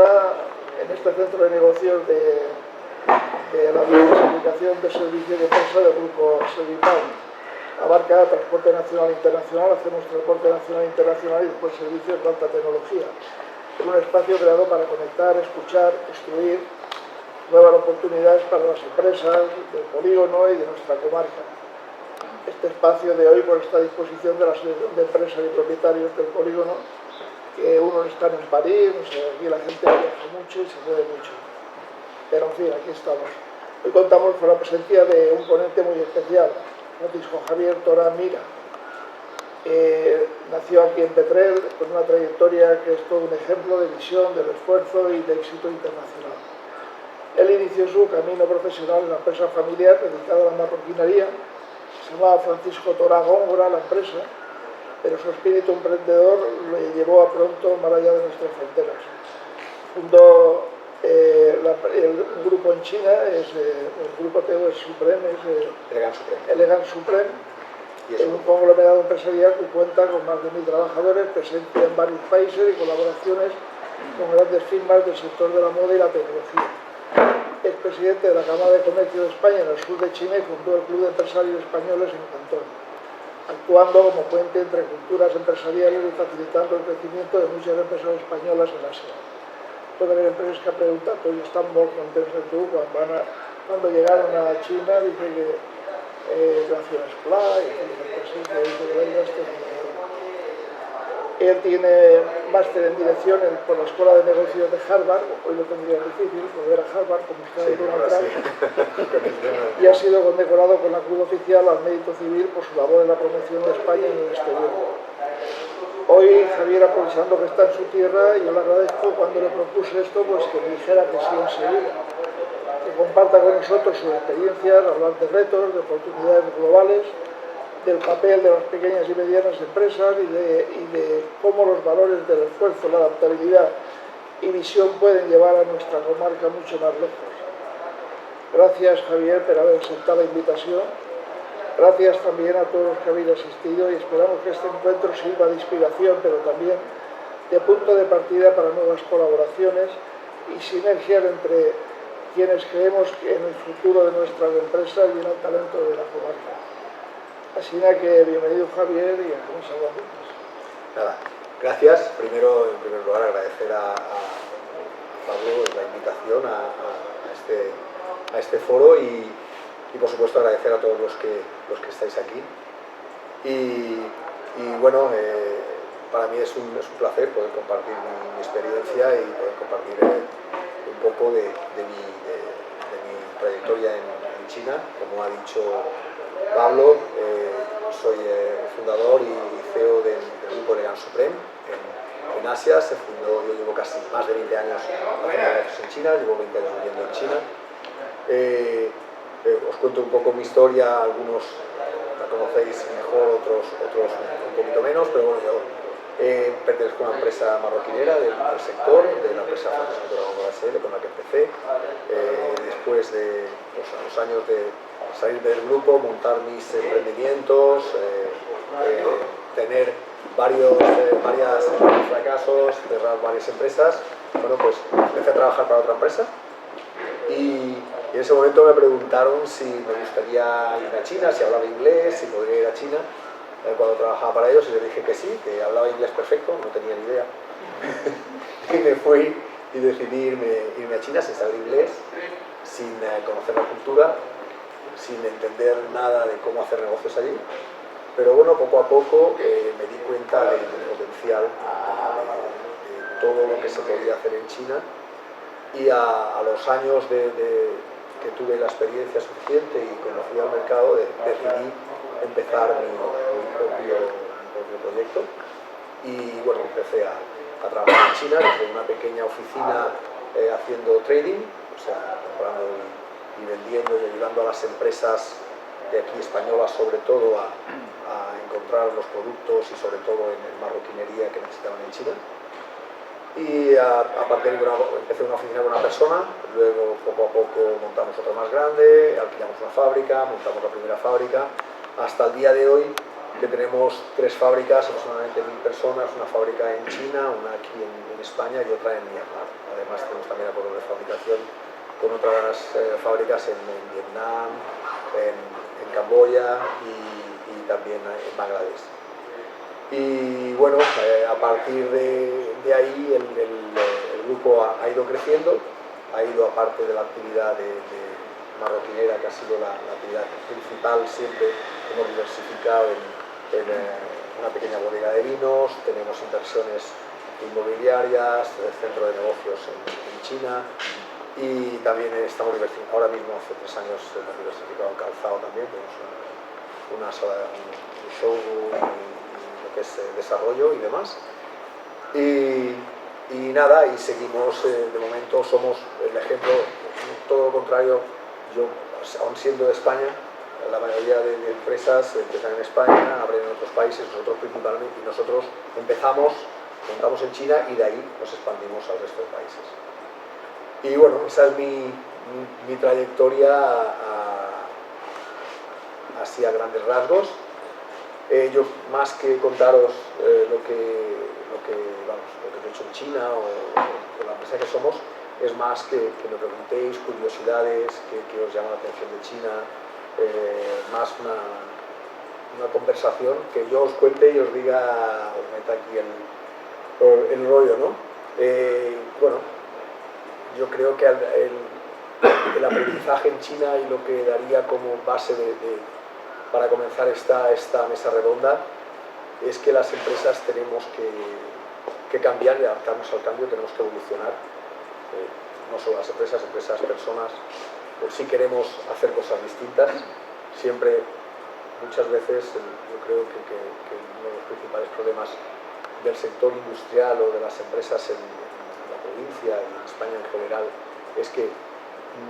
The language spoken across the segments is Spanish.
En este centro de negocios de la diversificación de servicios de empresa del grupo Servipal. Abarca transporte nacional e internacional, hacemos transporte nacional e internacional y después servicios de alta tecnología. Es un espacio creado para conectar, escuchar, construir nuevas oportunidades para las empresas del polígono y de nuestra comarca. Este espacio de hoy está a disposición de la Asociación de Empresas y Propietarios del polígono, que unos están en París, no sé, aquí la gente viaja mucho y se mueve mucho. Pero en fin, aquí estamos. Hoy contamos con la presencia de un ponente muy especial, Francisco Javier Torán Mira. Nació aquí en Petrel con una trayectoria que es todo un ejemplo de visión, del esfuerzo y de éxito internacional. Él inició su camino profesional en la empresa familiar dedicada a la marroquinería. Se llamaba Francisco Torán Góngora la empresa, pero su espíritu emprendedor le llevó a pronto más allá de nuestras fronteras. Fundó el grupo en China, el grupo TEO es Supreme, Elegant Supreme, es un conglomerado empresarial que cuenta con más de 1000 trabajadores, presente en varios países y colaboraciones con grandes firmas del sector de la moda y la tecnología. Es presidente de la Cámara de Comercio de España en el sur de China y fundó el Club de Empresarios Españoles en Cantón, actuando como puente entre culturas empresariales y facilitando el crecimiento de muchas empresas españolas en Asia. Todas las empresas que ha preguntado hoy están muy contentos de tú. Cuando llegaron a China, dice que Naciones Pla y él tiene máster en dirección por la Escuela de Negocios de Harvard. Hoy lo tendría difícil volver a Harvard, como está de Donald Trump, y ha sido condecorado con la Cruz Oficial al Mérito Civil por su labor en la promoción de España en el exterior. Hoy Javier, aprovechando que está en su tierra, yo le agradezco cuando le propuse esto, pues que me dijera que sí enseguida, que comparta con nosotros sus experiencias, hablar de retos, de oportunidades globales, del papel de las pequeñas y medianas empresas y de cómo los valores del esfuerzo, la adaptabilidad y visión pueden llevar a nuestra comarca mucho más lejos. Gracias, Javier, por haber aceptado la invitación. Gracias también a todos los que habéis asistido y esperamos que este encuentro sirva de inspiración, pero también de punto de partida para nuevas colaboraciones y sinergias entre quienes creemos en el futuro de nuestras empresas y en el talento de la comarca. Así que bienvenido, Javier, y vamos a hablar. Nada, gracias. Primero, en primer lugar, agradecer a Pablo la invitación a este foro y por supuesto agradecer a todos los que estáis aquí. Y bueno, para mí es un placer poder compartir mi experiencia y poder compartir un poco de mi trayectoria en China. Como ha dicho Pablo, soy fundador y CEO del grupo Elegant Supreme en Asia. Se fundó, yo llevo casi más de 20 años haciendo negocios en China, llevo 20 años viviendo en China. Os cuento un poco mi historia, algunos la conocéis mejor, otros un poquito menos, pero bueno, yo pertenezco a una empresa marroquinera del sector, de la empresa Francisco Torán Góngora SL, con la que empecé. Después de los años de salir del grupo, montar mis emprendimientos, tener varios fracasos, cerrar varias empresas, bueno, pues empecé a trabajar para otra empresa y en ese momento me preguntaron si me gustaría ir a China, si hablaba inglés, si podría ir a China cuando trabajaba para ellos, y les dije que sí, que hablaba inglés perfecto, no tenía ni idea. Y me fui y decidí irme a China sin saber inglés, sin conocer la cultura, sin entender nada de cómo hacer negocios allí. Pero bueno, poco a poco me di cuenta del potencial de todo lo que se podía hacer en China, y a los años que tuve la experiencia suficiente y conocí al mercado, decidí empezar mi propio proyecto. Y bueno, empecé a trabajar en China desde una pequeña oficina haciendo trading, o sea, comprando y vendiendo y ayudando a las empresas de aquí españolas sobre todo a encontrar los productos y sobre todo en marroquinería que necesitaban en China. Y a partir de empecé una oficina con una persona, luego poco a poco montamos otra más grande, alquilamos una fábrica, montamos la primera fábrica, hasta el día de hoy que tenemos 3 fábricas, aproximadamente 1000 personas, una fábrica en China, una aquí en España y otra en Myanmar. Además tenemos también acuerdos de fabricación con otras fábricas en Vietnam, en Camboya y también en Bangladesh. Y bueno, a partir de ahí el grupo ha ido creciendo, ha ido, aparte de la actividad de marroquinera, que ha sido la actividad principal, siempre hemos diversificado en una pequeña bodega de vinos, tenemos inversiones inmobiliarias, centro de negocios en China, y también estamos diversificando. Ahora mismo, hace 3 años, hemos diversificado en calzado también, tenemos un showroom y lo que es desarrollo y demás. Y nada, y seguimos, de momento somos el ejemplo, todo lo contrario. Yo, aún siendo de España, la mayoría de empresas empiezan en España, abren en otros países, nosotros principalmente, y nosotros empezamos, montamos en China y de ahí nos expandimos al resto de países. Y bueno, esa es mi trayectoria así a grandes rasgos. Yo, más que contaros lo que he hecho en China o la empresa que somos, es más que me preguntéis curiosidades que os llama la atención de China, más una conversación, que yo os cuente y os diga, os meta aquí el rollo, ¿no? Bueno, yo creo que el aprendizaje en China y lo que daría como base para comenzar esta mesa redonda es que las empresas tenemos que cambiar y adaptarnos al cambio, tenemos que evolucionar. No solo las empresas, personas, si queremos hacer cosas distintas. Siempre, muchas veces, yo creo que uno de los principales problemas del sector industrial o de las empresas en la provincia y en España en general es que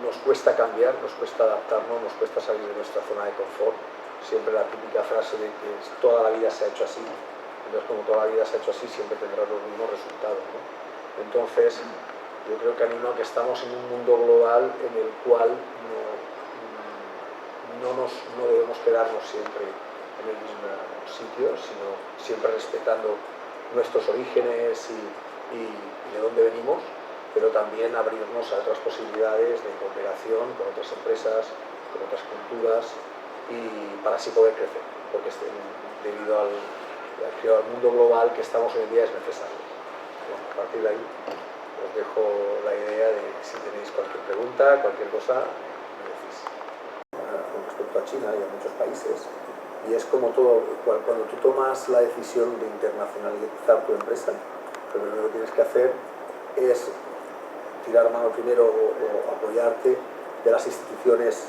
nos cuesta cambiar, nos cuesta adaptarnos, nos cuesta salir de nuestra zona de confort. Siempre la típica frase de que toda la vida se ha hecho así. Entonces, como toda la vida se ha hecho así, siempre tendrá los mismos resultados, ¿no? Entonces, yo creo que animo a que estamos en un mundo global en el cual no debemos quedarnos siempre en el mismo sitio, sino siempre respetando nuestros orígenes y de dónde venimos, pero también abrirnos a otras posibilidades de cooperación con otras empresas, con otras culturas, y para así poder crecer, porque debido al mundo global que estamos hoy en día es necesario. Bueno, a partir de ahí os dejo la idea de si tenéis cualquier pregunta, cualquier cosa, me decís. Con respecto a China y a muchos países, y es como todo, cuando tú tomas la decisión de internacionalizar tu empresa, lo primero que tienes que hacer es tirar mano primero o apoyarte de las instituciones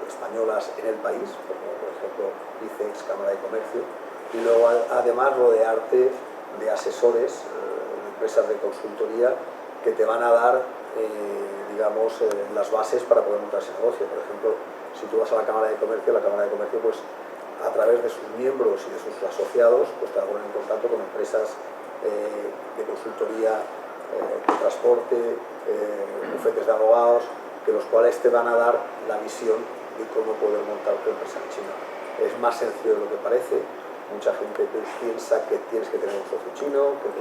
españolas en el país, como por ejemplo ICEX, Cámara de Comercio, y luego además rodearte de asesores, empresas de consultoría que te van a dar, digamos, las bases para poder montar ese negocio. Por ejemplo, si tú vas a la Cámara de Comercio, pues a través de sus miembros y de sus asociados, pues te ponen en contacto con empresas de consultoría, de transporte, bufetes de abogados, que los cuales te van a dar la visión de cómo poder montar tu empresa en China. Es más sencillo de lo que parece. Mucha gente piensa que tienes que tener un socio chino, que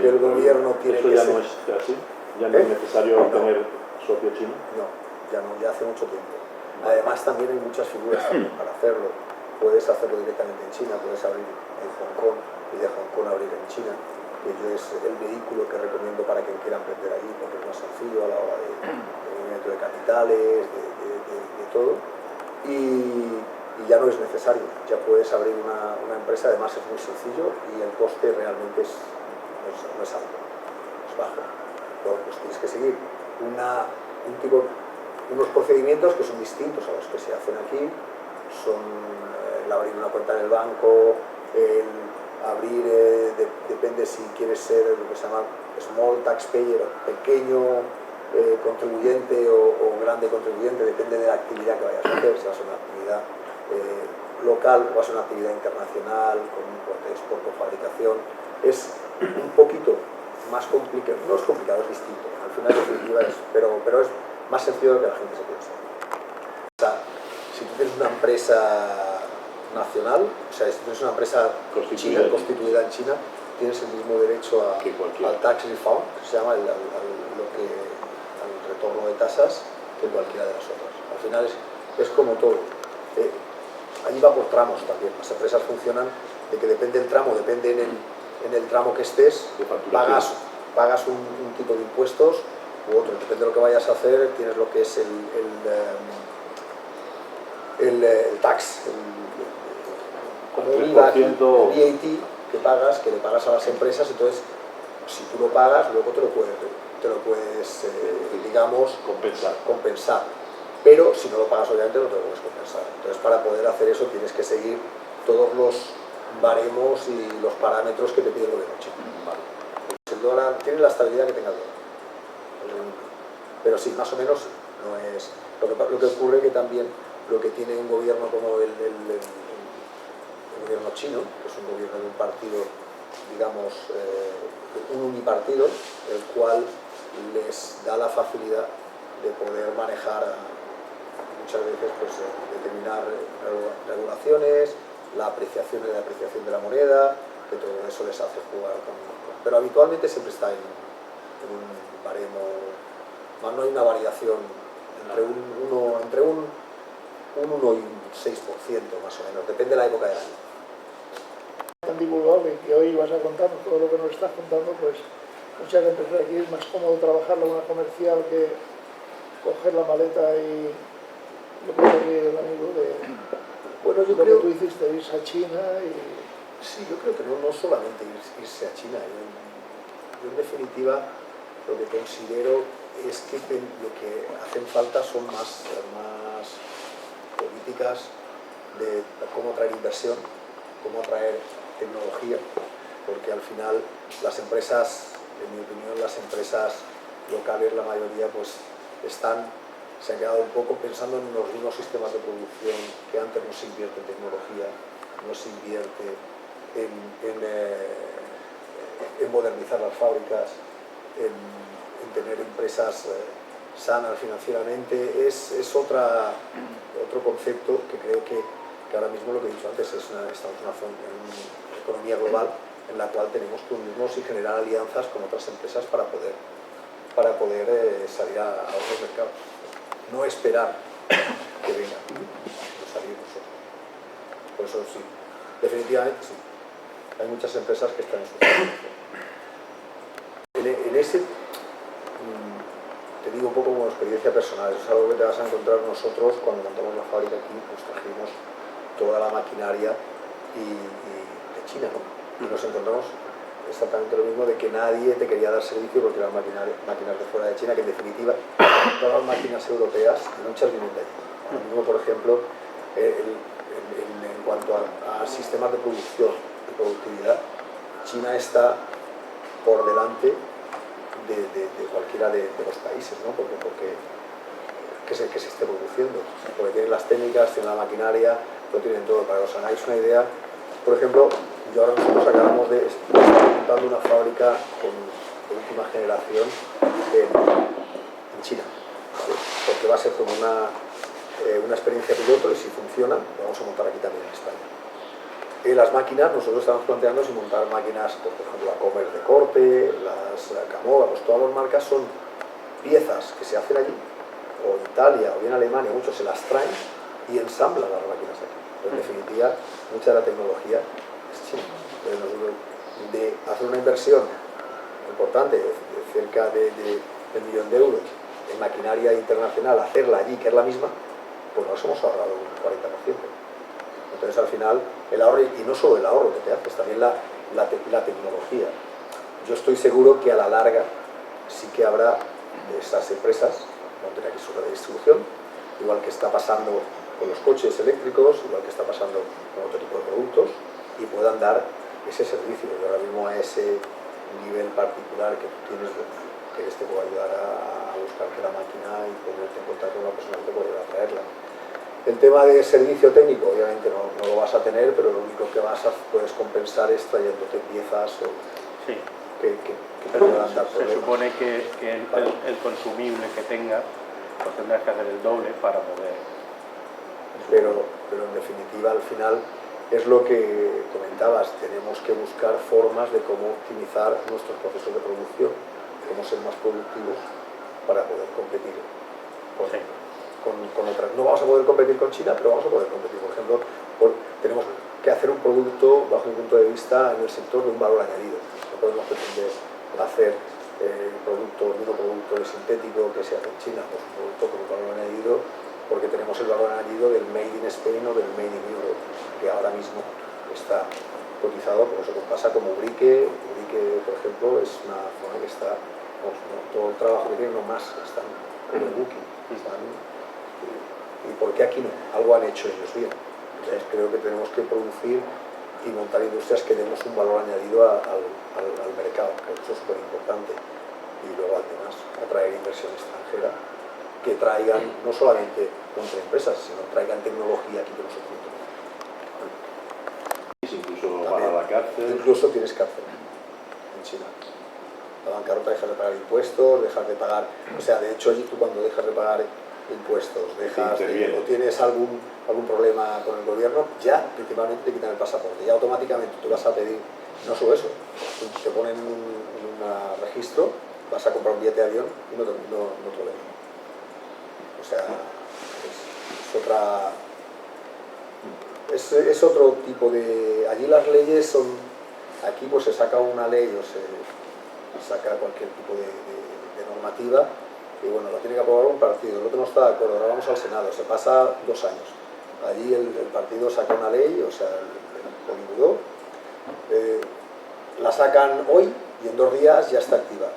el gobierno tiene que ser... ¿Eso ya no es así? ¿Ya no es necesario tener socio chino? No, ya hace mucho tiempo. Además también hay muchas figuras para hacerlo. Puedes hacerlo directamente en China, puedes abrir en Hong Kong y de Hong Kong abrir en China, que yo es el vehículo que recomiendo para quien quiera emprender ahí, porque es más sencillo a la hora de movimiento de capitales, de todo. Y ya no es necesario, ya puedes abrir una empresa, además es muy sencillo y el coste realmente no es alto, es bajo. Luego, pues tienes que seguir unos procedimientos que son distintos a los que se hacen aquí, son el abrir una cuenta en el banco, el abrir, depende si quieres ser lo que se llama small taxpayer, pequeño contribuyente o grande contribuyente, depende de la actividad que vayas a hacer, si vas a una actividad local o vas a una actividad internacional con importe, exporto, fabricación. Es un poquito más complicado, no es complicado, es distinto, al final definitiva pero es más sencillo de lo que la gente se piensa. O sea, si tú tienes una empresa nacional, o sea, si tú eres una empresa constituida en China, tienes el mismo derecho al tax refund, que se llama al retorno de tasas, que cualquiera de las otras. Al final es como todo. Allí va por tramos también. Las empresas funcionan de que depende del tramo, depende en el tramo que estés, pagas un tipo de impuestos u otro. Depende de lo que vayas a hacer, tienes lo que es el tax, el IVA, el VAT que le pagas a las empresas. Entonces, si tú lo pagas, luego te lo puedes digamos, compensar. Pero si no lo pagas, obviamente no te lo puedes compensar. Entonces, para poder hacer eso tienes que seguir todos los baremos y los parámetros que te pide el gobierno chino. El dólar tiene la estabilidad que tenga el dólar. Pero sí, más o menos no es... Lo que ocurre que también lo que tiene un gobierno como el gobierno chino, que es un gobierno de un partido, digamos, un unipartido, el cual les da la facilidad de poder manejar muchas veces pues, determinar regulaciones, la apreciación y la depreciación de la moneda, que todo eso les hace jugar pero habitualmente siempre está en un baremo, no hay una variación entre un 1 y un 6% más o menos, depende de la época del año. Tan divulgable que hoy vas a contarnos todo lo que nos estás contando, pues muchas empresas aquí es más cómodo trabajar la una comercial que coger la maleta y lo que dice el amigo de bueno, yo lo creo que tú hiciste, irse a China y... Sí, yo creo que no solamente irse a China. Yo en definitiva lo que considero es que lo que hacen falta son más políticas de cómo atraer inversión, cómo atraer tecnología, porque al final las empresas, en mi opinión, las empresas locales, la mayoría, pues se han quedado un poco pensando en los mismos sistemas de producción, que antes no se invierte en tecnología, no se invierte en modernizar las fábricas, en tener empresas sanas financieramente. Es otro concepto que creo que ahora mismo, lo que he dicho antes, estamos en una economía global en la cual tenemos que unirnos y generar alianzas con otras empresas para poder salir a otros mercados. No esperar que vengan, salir nosotros. Por eso sí, definitivamente sí. Hay muchas empresas que están en su situación. En ese, te digo un poco como experiencia personal, eso es algo que te vas a encontrar nosotros cuando montamos la fábrica aquí, pues trajimos toda la maquinaria de China, ¿no? Y nos encontramos exactamente lo mismo, de que nadie te quería dar servicio porque eran máquinas de fuera de China, que en definitiva todas las máquinas europeas, muchas vienen de allí. Ahora mismo, por ejemplo, en cuanto a sistemas de producción y productividad, China está por delante de cualquiera de los países, ¿no? Porque que se esté produciendo, porque tienen las técnicas, tienen la maquinaria, lo tienen todo. Para que os hagáis una idea, por ejemplo, nosotros acabamos de estar montando una fábrica de última generación en China, ¿vale? Porque va a ser como una experiencia piloto, y si funciona, lo vamos a montar aquí también en España. Las máquinas, nosotros estamos planteando si montar máquinas, por ejemplo, la Commerce de corte, las Camoga, pues todas las marcas son piezas que se hacen allí, o en Italia o en Alemania, muchos se las traen y ensamblan las máquinas aquí. Pero en definitiva, mucha de la tecnología es china. De hacer una inversión importante, de cerca de 1 millón de euros en maquinaria internacional, hacerla allí, que es la misma, pues nos hemos ahorrado un 40%. Entonces, al final, el ahorro, y no solo el ahorro que te haces, también la tecnología. Yo estoy seguro que a la larga sí que habrá esas empresas, no tener aquí su red de distribución, igual que está pasando con los coches eléctricos, igual que está pasando con otro tipo de productos, y puedan dar ese servicio. Y ahora mismo a ese nivel particular que tú tienes, que te puede ayudar a buscarte la máquina y ponerte en contacto con una persona que te puede ayudar a traerla. El tema de servicio técnico, obviamente no lo vas a tener, pero lo único que puedes compensar es trayéndote piezas o sí. que te puedan dar problemas. Se supone que el consumible que tengas, pues tendrás que hacer el doble para poder... Pero en definitiva, al final, es lo que comentabas, tenemos que buscar formas de cómo optimizar nuestros procesos de producción, cómo ser más productivos para poder competir con otras. No vamos a poder competir con China, pero vamos a poder competir, por ejemplo, tenemos que hacer un producto, bajo mi punto de vista, en el sector de un valor añadido. No podemos pretender hacer un producto sintético que se hace en China, pues un producto con un valor añadido, porque tenemos el valor añadido del Made in Spain o del Made in Europe, que ahora mismo está cotizado, por eso que pasa como Ubrique. Ubrique, por ejemplo, es una zona que está, todo el trabajo que tiene, no más, están con el booking. ¿Y por qué aquí no? Algo han hecho ellos bien. Entonces creo que tenemos que producir y montar industrias que demos un valor añadido al mercado, que eso es súper importante. Y luego además atraer inversión extranjera que traigan no solamente contra empresas, sino traigan tecnología aquí con nosotros. Incluso También, para la cárcel. incluso tienes cárcel en China. La bancarrota, dejas de pagar impuestos, dejas de pagar, o sea, de hecho allí tú cuando dejas de pagar impuestos, o tienes algún problema con el gobierno, ya principalmente te quitan el pasaporte, ya automáticamente tú vas a pedir, no solo eso, te ponen un registro, vas a comprar un billete de avión y no te lo ven. O sea, es otro tipo de... Allí las leyes son... Aquí pues se saca una ley o se saca cualquier tipo de normativa y bueno, la tiene que aprobar un partido, el otro no está de acuerdo, ahora vamos al Senado, se pasa 2 años. Allí el partido saca una ley, o sea, el Politburo, la sacan hoy y en 2 días ya está activa.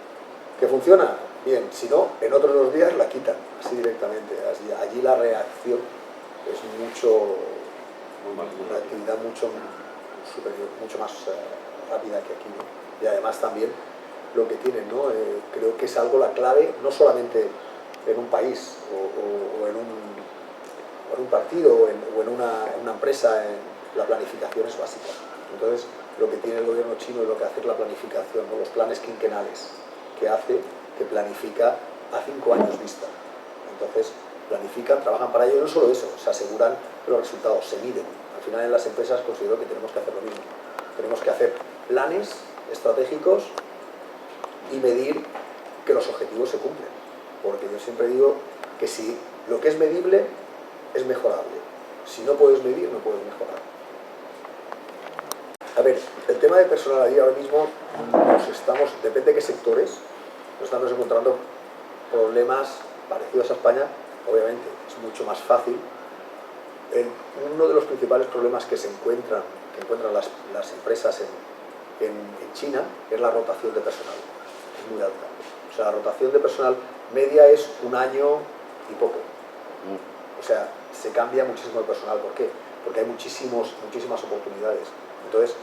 ¿Que funciona? Bien, si no, en otros 2 días la quitan, así directamente. Allí la reacción es una actividad mucho superior, mucho más rápida que aquí, ¿no? Y además también lo que tienen, ¿no? Creo que es algo la clave, no solamente en un país o en un partido o en una empresa, la planificación es básica. Entonces, lo que tiene el gobierno chino es lo que hace es la planificación, ¿no? Los planes quinquenales que hace, que planifica a 5 años vista. Entonces, planifican, trabajan para ello, y no solo eso, se aseguran que los resultados se miden. Al final en las empresas considero que tenemos que hacer lo mismo. Tenemos que hacer planes estratégicos y medir que los objetivos se cumplen. Porque yo siempre digo que si lo que es medible es mejorable. Si no puedes medir, no puedes mejorar. A ver, el tema de personal allí ahora mismo depende de qué sectores, nos estamos encontrando problemas parecidos a España. Obviamente es mucho más fácil. Uno de los principales problemas que encuentran las empresas en China es la rotación de personal. Es muy alta. O sea, la rotación de personal media es 1 año y poco. O sea, se cambia muchísimo el personal. ¿Por qué? Porque hay muchísimas oportunidades. Entonces,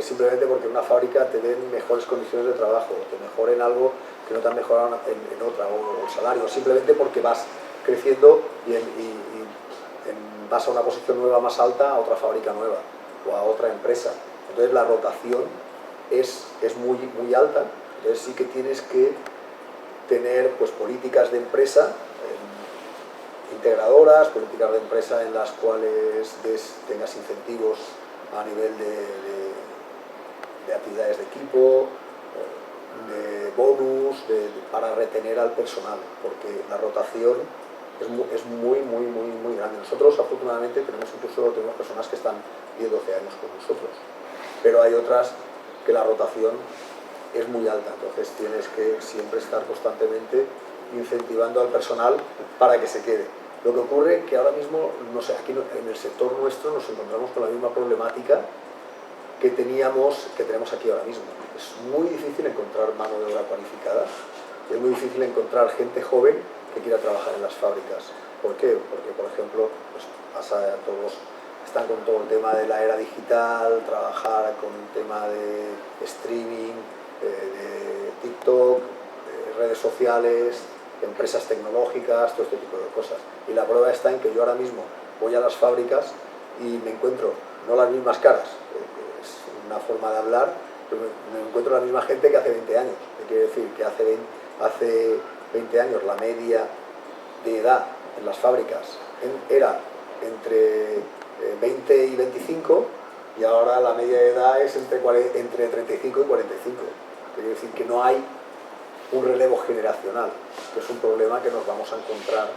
simplemente porque en una fábrica te den mejores condiciones de trabajo, te mejoren algo que no te han mejorado en otra, o el salario, simplemente porque vas creciendo y vas a una posición nueva más alta, a otra fábrica nueva o a otra empresa. Entonces la rotación es muy, muy alta. Entonces sí que tienes que tener pues políticas de empresa integradoras, políticas de empresa en las cuales tengas incentivos a nivel de actividades de equipo, de bonus, para retener al personal, porque la rotación es muy, muy, muy, muy grande. Nosotros afortunadamente tenemos personas que están 10, 12 años con nosotros, pero hay otras que la rotación es muy alta, entonces tienes que siempre estar constantemente incentivando al personal para que se quede. Lo que ocurre es que ahora mismo, no sé, aquí en el sector nuestro nos encontramos con la misma problemática que tenemos aquí ahora mismo. Es muy difícil encontrar mano de obra cualificada, es muy difícil encontrar gente joven que quiera trabajar en las fábricas. ¿Por qué? Porque, por ejemplo, pues todos están con todo el tema de la era digital, trabajar con el tema de streaming, de TikTok, de redes sociales, empresas tecnológicas, todo este tipo de cosas. Y la prueba está en que yo ahora mismo voy a las fábricas y me encuentro no las mismas caras, es una forma de hablar, pero me encuentro la misma gente que hace 20 años. ¿Qué quiere decir? Que hace 20 años la media de edad en las fábricas era entre 20 y 25, y ahora la media de edad es entre 35 y 45. Quiere decir que no hay un relevo generacional, que es un problema que nos vamos a encontrar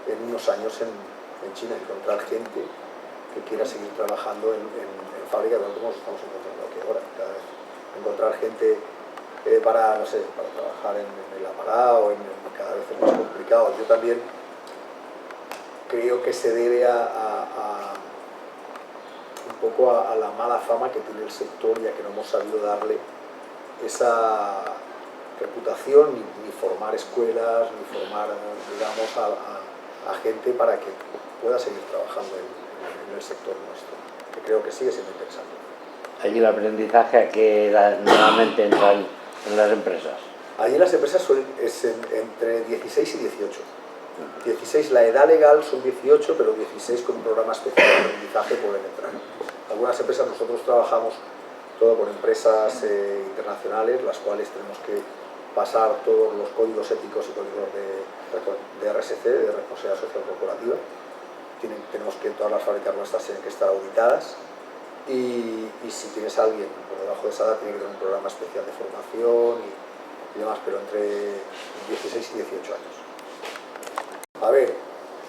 en unos años en China, encontrar gente que quiera seguir trabajando en fábricas, como estamos encontrando aquí ahora. Cada vez encontrar gente para, no sé, para trabajar en el aparado, cada vez es más complicado. Yo también creo que se debe un poco a la mala fama que tiene el sector, ya que no hemos sabido darle esa reputación, ni formar escuelas, ni formar, digamos, a gente para que pueda seguir trabajando en el sector nuestro, que creo que sigue siendo interesante. Allí el aprendizaje, ¿a qué edad normalmente entran en las empresas? Allí las empresas es entre 16 y 18. 16, la edad legal son 18, pero 16 con un programa especial de aprendizaje pueden entrar. Algunas empresas, nosotros trabajamos todo con empresas internacionales, las cuales tenemos que pasar todos los códigos éticos y códigos de RSC, de responsabilidad social corporativa. Tenemos que, todas las fábricas nuestras tienen que estar auditadas, y si tienes a alguien por debajo de esa edad tiene que tener un programa especial de formación y demás, pero entre 16 y 18 años. A ver,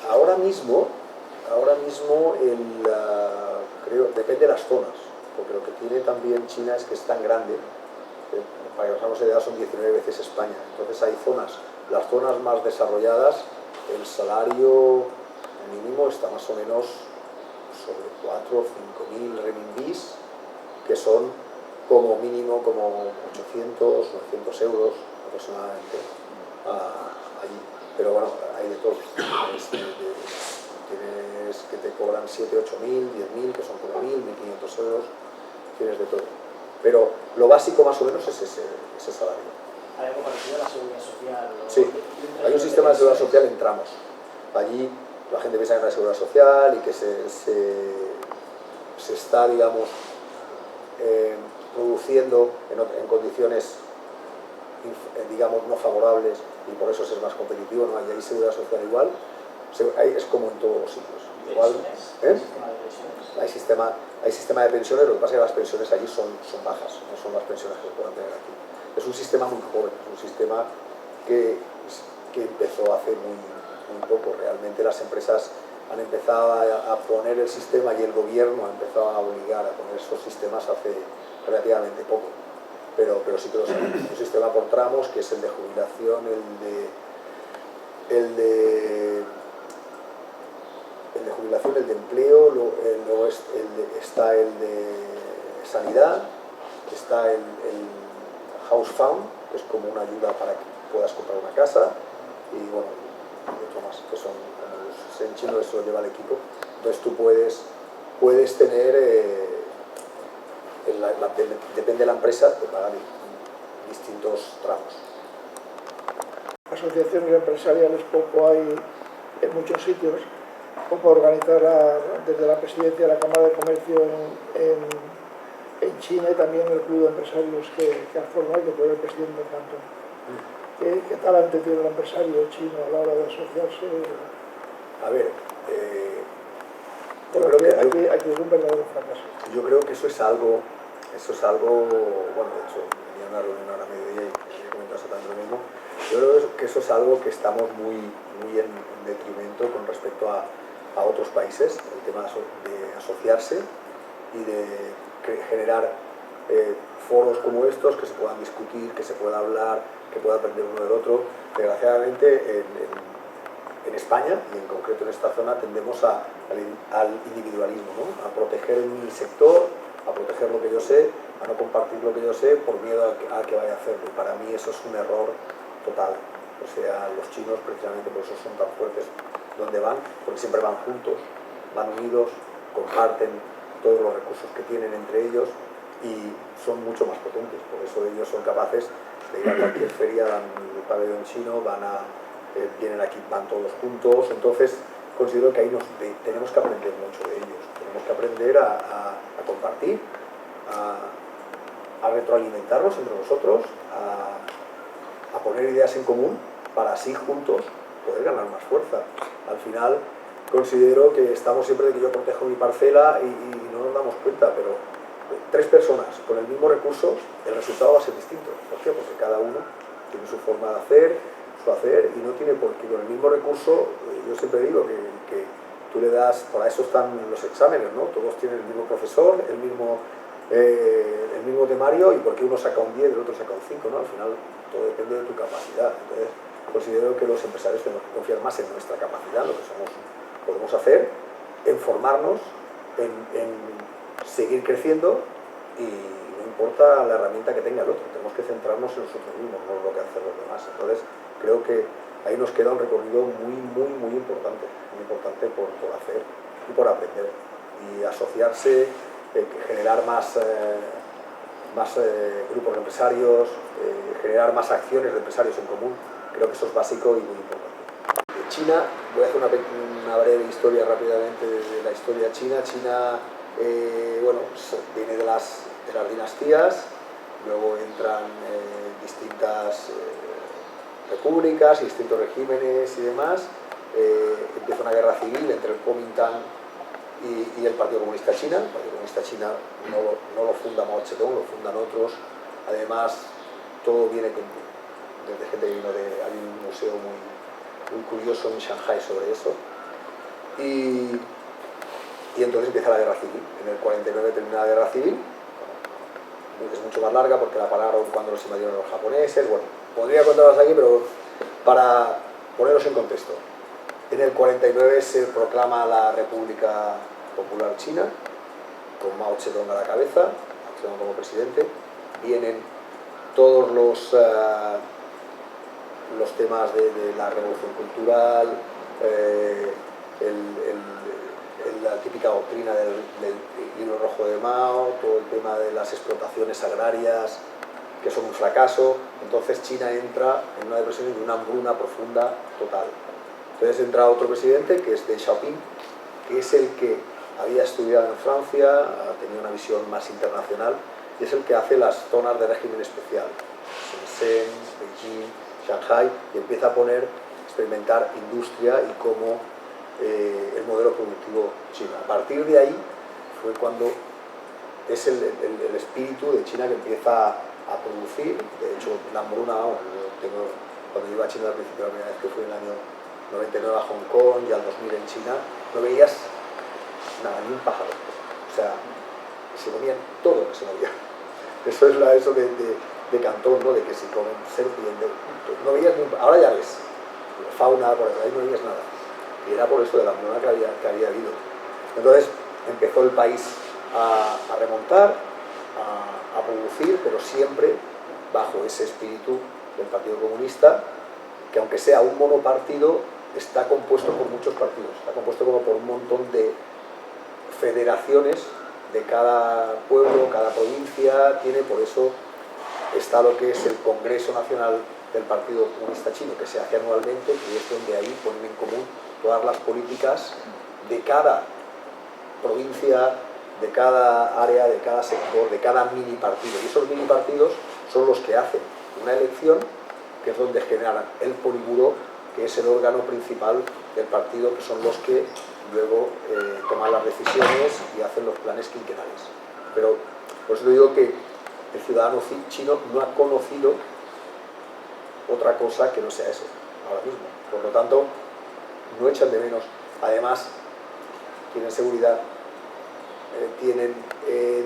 ahora mismo creo, depende de las zonas, porque lo que tiene también China es que es tan grande, para que nos hagamos idea, son 19 veces España. Entonces hay zonas, las zonas más desarrolladas, el salario mínimo está más o menos sobre 4 o 5.000 renminbis, que son como mínimo como 800, 900 euros aproximadamente allí. Pero bueno, hay de todo. Tienes que te cobran 7, 8.000, 10.000, que son como 1.000, 1.500 euros, tienes de todo. Pero lo básico más o menos es ese salario. ¿Hay algo parecido a la seguridad social? Sí, hay un sistema de seguridad social en tramos. Allí la gente piensa en la seguridad social y que se está, digamos, produciendo en condiciones, digamos, no favorables, y por eso es más competitivo. No hay seguridad social igual, es como en todos los sitios. Igual, hay sistema de pensiones, lo que pasa es que las pensiones allí son bajas, no son las pensiones que se puedan tener aquí. Es un sistema muy joven, es un sistema que empezó hace muy poco. Realmente las empresas han empezado a poner el sistema, y el gobierno ha empezado a obligar a poner esos sistemas hace relativamente poco. Pero sí que lo sabemos. Un sistema por tramos, que es el de jubilación, el de jubilación, el de empleo, luego está el de sanidad, está el House Fund, que es como una ayuda para que puedas comprar una casa, y bueno, y otro más, que son, en chino eso lo lleva el equipo. Entonces tú puedes tener, depende de la empresa, te pagan distintos tramos. Asociaciones empresariales poco hay en muchos sitios, como organizar desde la presidencia de la Cámara de Comercio en China, y también el club de empresarios que ha formado, que fue el presidente del cantón. ¿Qué talante tiene el empresario chino a la hora de asociarse? A ver, yo creo que aquí es un verdadero fracaso. Yo creo que eso es algo, bueno, de hecho, tenía una reunión ahora a mediodía y he comentado exactamente lo mismo. Yo creo que eso es algo que estamos muy en detrimento con respecto a otros países, el tema de asociarse y de generar foros como estos, que se puedan discutir, que se pueda hablar, que pueda aprender uno del otro. Desgraciadamente en España, y en concreto en esta zona, tendemos al individualismo, ¿no? A proteger mi sector, a proteger lo que yo sé, a no compartir lo que yo sé por miedo a que vaya a hacerlo. Y para mí eso es un error total. O sea, los chinos precisamente por eso son tan fuertes donde van, porque siempre van juntos, van unidos, comparten todos los recursos que tienen entre ellos y son mucho más potentes. Por eso ellos son capaces de ir a cualquier feria, dan el pabellón chino, vienen aquí, van todos juntos. Entonces considero que ahí tenemos que aprender mucho de ellos. Tenemos que aprender a compartir, a retroalimentarnos entre nosotros, a poner ideas en común, para así juntos poder ganar más fuerza. Al final, considero que estamos siempre de que yo protejo mi parcela y no nos damos cuenta, pero 3 personas con el mismo recurso, el resultado va a ser distinto. ¿Por qué? Porque cada uno tiene su forma de hacer, su hacer, y no tiene por qué. Con el mismo recurso, yo siempre digo que tú le das, para eso están los exámenes, ¿no? Todos tienen el mismo profesor, el mismo temario, y porque uno saca un 10 y el otro saca un 5, ¿no? Al final todo depende de tu capacidad. Entonces, considero que los empresarios tenemos que confiar más en nuestra capacidad, en lo que podemos hacer, en formarnos, en seguir creciendo, y no importa la herramienta que tenga el otro, tenemos que centrarnos en nosotros mismos, no en lo que hacen los demás. Entonces, creo que ahí nos queda un recorrido muy importante por hacer y por aprender, y asociarse, generar más grupos de empresarios, generar más acciones de empresarios en común. Creo que eso es básico y muy importante. China, voy a hacer una breve historia rápidamente de la historia china. China, bueno, viene de las dinastías, luego entran distintas repúblicas y distintos regímenes y demás. Empieza una guerra civil entre el Kuomintang y el Partido Comunista China. El Partido Comunista China no lo funda Mao Zedong, lo fundan otros. Además, todo viene desde gente que vino hay un museo muy curioso en Shanghai sobre eso. Y entonces empieza la guerra civil. En el 49 termina la guerra civil. Es mucho más larga porque la pararon cuando los invadieron los japoneses. Bueno, podría contarlas aquí, pero para poneros en contexto. En el 49 se proclama la República Popular China, con Mao Zedong a la cabeza, Mao Zedong como presidente. Vienen todos los temas de la revolución cultural, la típica doctrina del libro rojo de Mao, todo el tema de las explotaciones agrarias, que son un fracaso. Entonces China entra en una depresión y una hambruna profunda total. Entonces entra otro presidente, que es Deng Xiaoping, que es el que había estudiado en Francia, tenía una visión más internacional, y es el que hace las zonas de régimen especial, Shenzhen, Beijing, Shanghai, y empieza a experimentar industria y cómo el modelo productivo chino. A partir de ahí fue cuando es el espíritu de China que empieza a producir. De hecho, la hambruna, cuando iba a China al principio, la primera vez que fui en el año 99 a Hong Kong y al 2000 en China, no veías nada, ni un pájaro. O sea, se comían todo lo que se movía. Eso es eso de Cantón, ¿no? De que se comen serpientes. No veías ni un pájaro. Ahora ya ves fauna, por ahí no veías nada. Y era por eso de la hambruna que había habido. Entonces empezó el país a remontar, a producir, pero siempre bajo ese espíritu del Partido Comunista, que aunque sea un monopartido, está compuesto por muchos partidos, está compuesto como por un montón de federaciones de cada pueblo, cada provincia, por eso está lo que es el Congreso Nacional del Partido Comunista Chino, que se hace anualmente, y es donde ahí ponen en común todas las políticas de cada provincia, de cada área, de cada sector, de cada mini partido. Y esos mini partidos son los que hacen una elección, que es donde generan el Politburó, que es el órgano principal del partido, que son los que luego toman las decisiones y hacen los planes quinquenales. Pero por eso te digo que el ciudadano chino no ha conocido otra cosa que no sea eso ahora mismo. Por lo tanto, no echan de menos. Además, tienen seguridad, tienen,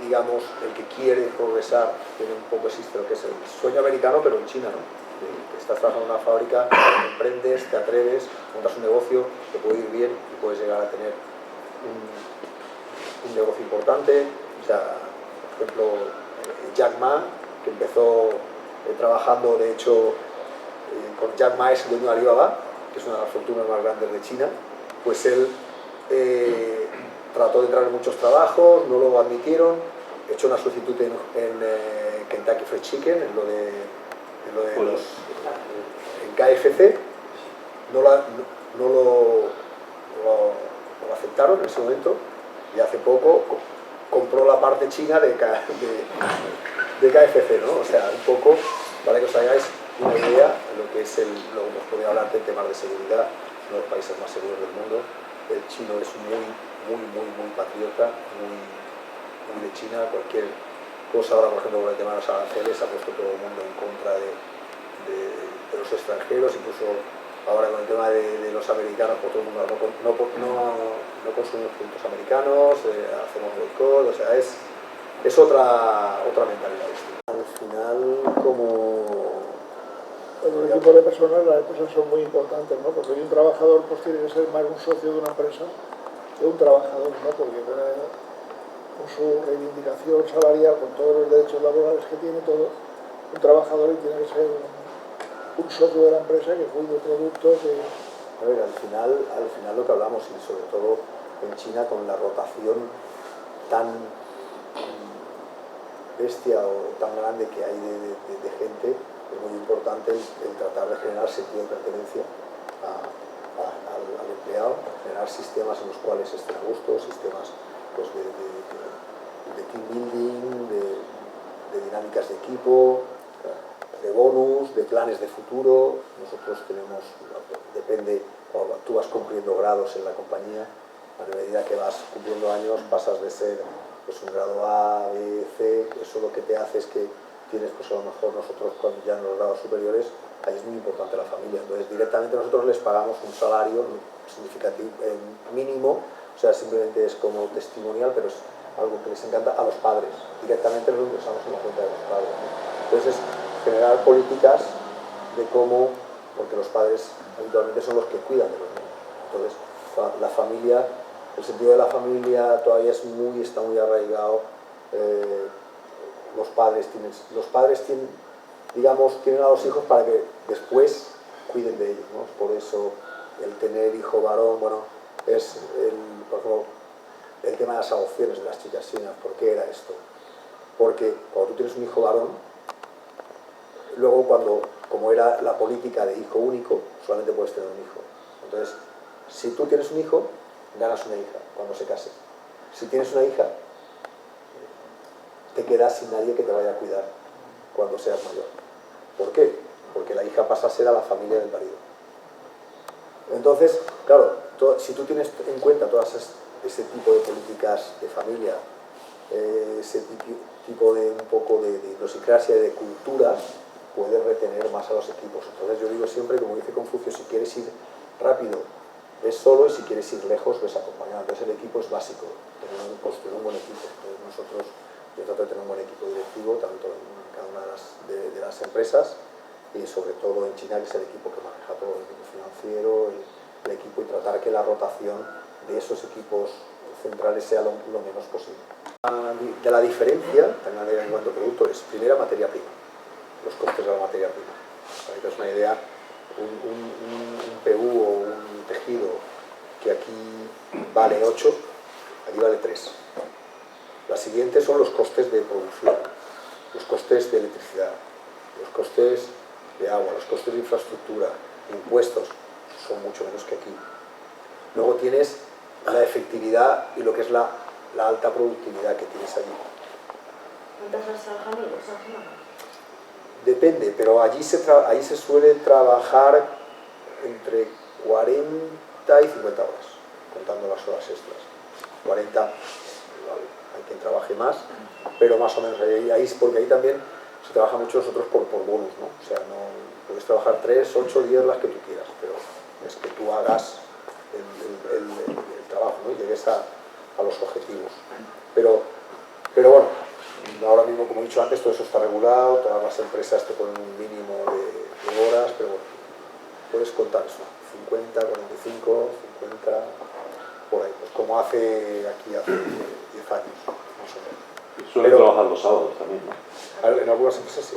digamos, el que quiere progresar, tiene un poco existe lo que es el sueño americano, pero en China, ¿no? Que estás trabajando en una fábrica, emprendes, te atreves, montas un negocio, te puede ir bien y puedes llegar a tener un negocio importante. O sea, por ejemplo, Jack Ma, que empezó trabajando, de hecho, con Jack Ma es el dueño de Alibaba, que es una de las fortunas más grandes de China. Pues él trató de entrar en muchos trabajos, no lo admitieron, echó una solicitud en Kentucky Fried Chicken, en KFC, no lo aceptaron en ese momento, y hace poco compró la parte china de KFC, ¿no? O sea, un poco, para que os hagáis una idea de lo que es luego nos podría hablar de temas de seguridad, uno de los países más seguros del mundo, el chino es muy patriota, muy de China. Cualquier cosa ahora, por ejemplo, con el tema de los aranceles, ha puesto todo el mundo en contra de los extranjeros, incluso ahora con el tema de los americanos, pues todo el mundo no consumimos productos americanos, hacemos boicot, o sea, es otra mentalidad. Al final, como en el equipo de personas las cosas son muy importantes, ¿no? Porque un trabajador pues tiene que ser más un socio de una empresa que un trabajador, ¿no? Porque con su reivindicación salarial, con todos los derechos laborales que tiene todo, un trabajador tiene que ser un socio de la empresa que cuide productos. A ver, al final lo que hablamos, y sobre todo en China con la rotación tan bestia o tan grande que hay de gente, es muy importante el tratar de generar sentido de pertenencia al empleado, generar sistemas en los cuales estén a gusto, sistemas pues, de team building, de dinámicas de equipo, de bonus, de planes de futuro. Nosotros tenemos, depende, cuando tú vas cumpliendo grados en la compañía, a medida que vas cumpliendo años pasas de ser pues, un grado A, B, C, eso lo que te hace es que tienes, pues a lo mejor nosotros cuando ya en los grados superiores, ahí es muy importante la familia, entonces directamente nosotros les pagamos un salario significativo, mínimo, o sea, simplemente es como testimonial, pero es algo que les encanta a los padres, directamente lo ingresamos en la cuenta de los padres, ¿no? Entonces, generar políticas de cómo, porque los padres habitualmente son los que cuidan de los niños, entonces la familia, el sentido de la familia todavía está muy arraigado. Los padres tienen, digamos, tienen a los hijos para que después cuiden de ellos, ¿no? Por eso el tener hijo varón, bueno, es por ejemplo, el tema de las adopciones de las chicas chinas. ¿Por qué era esto? Porque cuando tú tienes un hijo varón, luego como era la política de hijo único, solamente puedes tener un hijo. Entonces, si tú tienes un hijo, ganas una hija cuando se case. Si tienes una hija, te quedas sin nadie que te vaya a cuidar cuando seas mayor. ¿Por qué? Porque la hija pasa a ser a la familia del marido. Entonces, claro, si tú tienes en cuenta todas ese tipo de políticas de familia, ese tipo de un poco de idiosincrasia y de cultura, puedes retener más a los equipos. Entonces yo digo siempre, como dice Confucio, si quieres ir rápido, ves solo, y si quieres ir lejos, ves acompañado. Entonces el equipo es básico, construir un buen equipo. Entonces yo trato de tener un buen equipo directivo, tanto en cada una de las empresas, y sobre todo en China, que es el equipo que maneja todo, el equipo financiero, el equipo, y tratar que la rotación de esos equipos centrales sea lo menos posible. De la diferencia, también en cuanto a producto, es primera materia prima, los costes de la materia prima. Para que te des una idea, un PU o un tejido que aquí vale 8, aquí vale 3. La siguiente son los costes de producción, los costes de electricidad, los costes de agua, los costes de infraestructura, impuestos, son mucho menos que aquí. Luego tienes la efectividad y lo que es la alta productividad que tienes allí. ¿Cuántas horas trabajan ellos a la semana? Depende, pero allí se suele trabajar entre 40 y 50 horas, contando las horas extras. 40, hay quien trabaje más, pero más o menos ahí porque ahí también se trabaja mucho nosotros por bonus, ¿no? O sea, no puedes trabajar 3, 8, 10 las que tú quieras, pero es que tú hagas el trabajo, ¿no? Y llegues a los objetivos. Pero bueno, ahora mismo, como he dicho antes, todo eso está regulado, todas las empresas te ponen un mínimo de horas, pero bueno, puedes contar eso, 50, 45, 50, por ahí, pues como hace 10 años, más o menos. Suelen trabajar los sábados también, ¿no? En algunas empresas sí.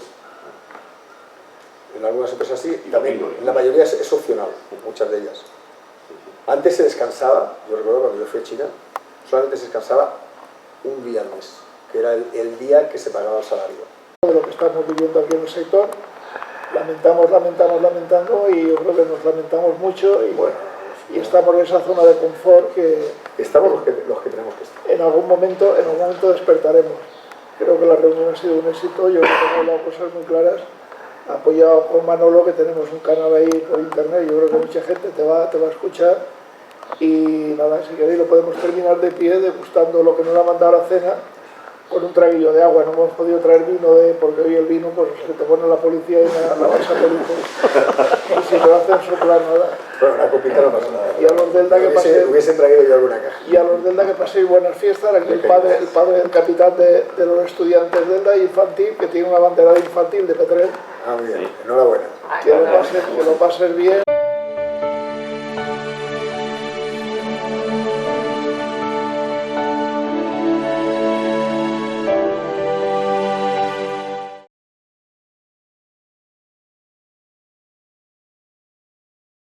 En algunas empresas sí, y también en la mayoría es opcional, muchas de ellas. Antes se descansaba, yo recuerdo cuando yo fui a China, solamente se descansaba un día al mes, que era el día que se pagaba el salario. De lo que estamos viviendo aquí en el sector, lamentando, y yo creo que nos lamentamos mucho, y bueno, y estamos en esa zona de confort que estamos los que tenemos que estar. En algún momento despertaremos. Creo que la reunión ha sido un éxito, yo creo que hemos hablado cosas muy claras, apoyado con Manolo, que tenemos un canal ahí por internet, yo creo que mucha gente te va a escuchar, Y nada, si queréis lo podemos terminar de pie degustando lo que nos ha mandado la cena con un traguillo de agua. No hemos podido traer vino porque hoy el vino pues se te pone la policía y la vais a pedir. Y si te lo hacen soplar nada. Bueno, una copita no pasa nada. Y a los Delda que paséis, hubiesen traído yo alguna caja. y a los Delda que paséis buenas fiestas. Aquí el padre del capitán de los estudiantes Delda infantil, que tiene una bandera infantil de Petrer. Ah, muy bien. Enhorabuena. Que lo pases bien.